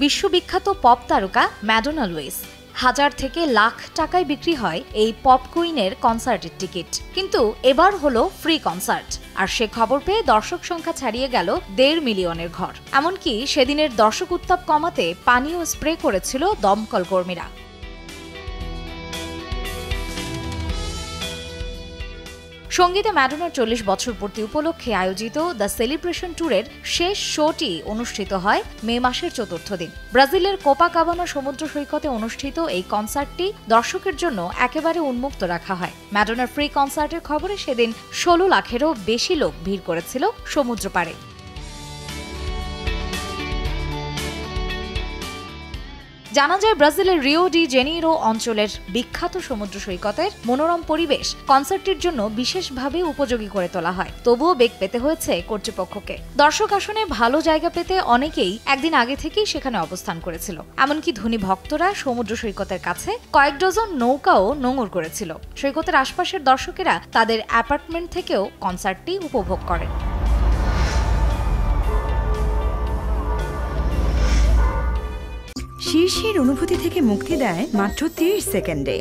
বিশ্ববিখ্যাত পপ তারকা Madonna Luis. হাজার থেকে লাখ টাকায় বিক্রি হয় এই পপ কুইনের কনসার্টের টিকিট। কিন্তু এবার হলো ফ্রি কনসার্ট, আর সে খবর পেয়ে দর্শক সংখ্যা ছাড়িয়ে গেল 1.5 মিলিয়নের ঘর। এমনকি সেদিনের দর্শক উত্তাপ কমাতে পানীয় স্প্রে করেছিল দমকল কর্মীরা। সঙ্গীতে ম্যাডোনার 40 বছর পূর্তি উপলক্ষে আয়োজিত দ্য সেলিব্রেশন ট্যুরের শেষ শোটি অনুষ্ঠিত হয় মে মাসের 4র্থ দিন। ব্রাজিলের কোপাকাবানা সমুদ্র সৈকতে অনুষ্ঠিত এই কনসার্টটি দর্শকের জন্য একেবারে উন্মুক্ত রাখা হয়। ম্যাডোনার ফ্রি কনসার্টের খবরে সেদিন 16 লাখেরও বেশি লোক ভিড় করেছিল সমুদ্র পাড়ে। জানা যায়, ব্রাজিলের রিও ডি জেনিরো অঞ্চলের বিখ্যাত সমুদ্র সৈকতের মনোরম পরিবেশ কনসার্টটির জন্য বিশেষভাবে উপযোগী করে তোলা হয়। তবুও বেগ পেতে হয়েছে কর্তৃপক্ষকে। দর্শক আসনে ভালো জায়গা পেতে অনেকেই একদিন আগে থেকেই সেখানে অবস্থান করেছিল। এমনকি ধনী ভক্তরা সমুদ্র সৈকতের কাছে কয়েক ডজন নৌকাও নোঙর করেছিল। সৈকতের আশপাশের দর্শকেরা তাদের অ্যাপার্টমেন্ট থেকেও কনসার্টটি উপভোগ করেন। শীর্ষের অনুভূতি থেকে মুক্তি দেয় মাত্র 30 সেকেন্ডে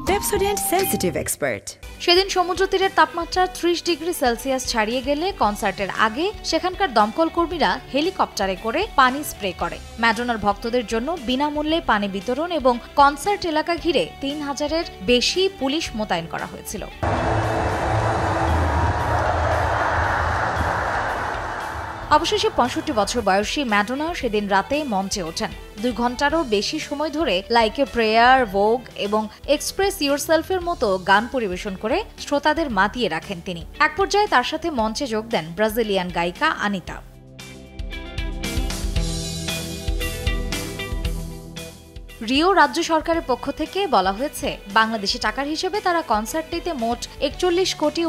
পেপসোডেন্ট সেনসিটিভ এক্সপার্ট। সেদিন সমুদ্র তীরের তাপমাত্রা 30 ডিগ্রি সেলসিয়াস ছাড়িয়ে গেলে কনসার্টের আগে সেখানকার দমকল কর্মীরা হেলিকপ্টারে করে পানি স্প্রে করে। ম্যাডোনার ভক্তদের জন্য বিনামূল্যে পানি বিতরণ এবং কনসার্ট এলাকা ঘিরে 3000-এর বেশি পুলিশ মোতায়েন করা হয়েছিল। অবশেষে 65 বছর বয়সী ম্যাডোনা সেদিন রাতে মঞ্চে ওঠেন। 2 ঘন্টারও বেশি সময় ধরে লাইক এ প্রেয়ার, ভোগ এবং এক্সপ্রেস ইয়োরসেলফের মতো গান পরিবেশন করে শ্রোতাদের মাতিয়ে রাখেন তিনি। এক পর্যায়ে তার সাথে মঞ্চে যোগ দেন ব্রাজিলিয়ান গায়িকা আনিতা। রিও রাজ্য সরকারের পক্ষ থেকে বলা হয়েছে, বাংলাদেশি টাকার হিসেবে তারা কনসার্টটিতে মোট 41.19 কোটি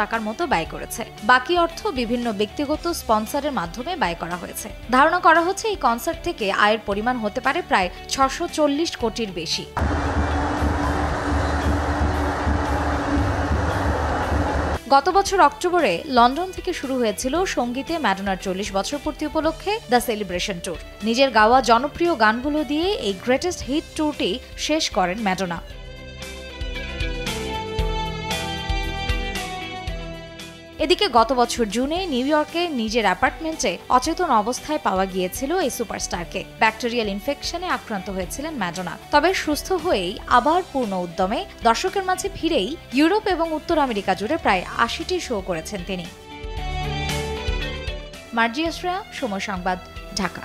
টাকার মতো ব্যয় করেছে। বাকি অর্থ বিভিন্ন ব্যক্তিগত স্পন্সরের মাধ্যমে ব্যয় করা হয়েছে। ধারণা করা হচ্ছে এই কনসার্ট থেকে আয়ের পরিমাণ হতে পারে প্রায় 640 কোটির বেশি। গত বছর অক্টোবরে লন্ডন থেকে শুরু হয়েছিল সঙ্গীতে ম্যাডোনার 40 বছর পূর্তি উপলক্ষে দ্য সেলিব্রেশন ট্যুর। নিজের গাওয়া জনপ্রিয় গানগুলো দিয়ে এই গ্রেটেস্ট হিট ট্যুরটি শেষ করেন ম্যাডোনা। এদিকে গত বছর জুনে নিউ ইয়র্কে নিজের অ্যাপার্টমেন্টে অচেতন অবস্থায় পাওয়া গিয়েছিল এই সুপারস্টারকে। ব্যাকটেরিয়াল ইনফেকশনে আক্রান্ত হয়েছিলেন ম্যাডোনা। তবে সুস্থ হয়েই আবার পূর্ণ উদ্যমে দর্শকের মাঝে ফিরেই ইউরোপ এবং উত্তর আমেরিকা জুড়ে প্রায় 80টি শো করেছেন তিনি। মার্জিয়া শ্রেয়া, সময় সংবাদ, ঢাকা।